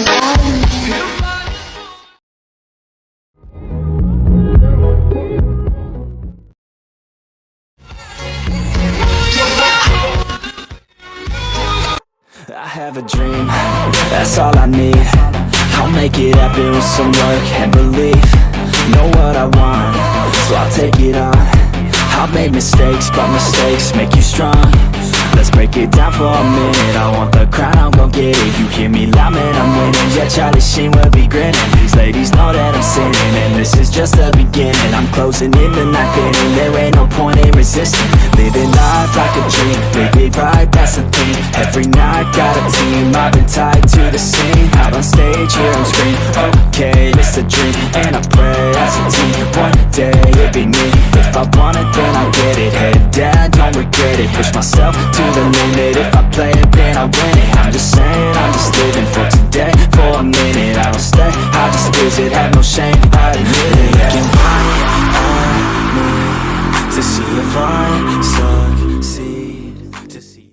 I have a dream, that's all I need. I'll make it happen with some work and belief. Know what I want, so I'll take it on. I've made mistakes, but mistakes make you strong. Let's break it down for a minute. I want the crown, I'm gon' get it. You hear me loud, man, I'm winning. Yeah, Charlie Sheen will be grinning. These ladies know that I'm sinning, and this is just the beginning. I'm closing in the night inning. There ain't no point in resisting. Living life like a dream, live it right, that's the thing. Every night, got a team, I've been tied to the scene. Out on stage, here on screen. Okay, it's a dream, and I pray as a team. One day, it'll be me. If I want it, then I'll get it. Head down, don't regret it. Push myself to the limit. If I play it, then I win it. I'm just saying, I'm just living for today. For a minute, I don't stay, I just visit. Have no shame, I admit it. You can count on me to see if I start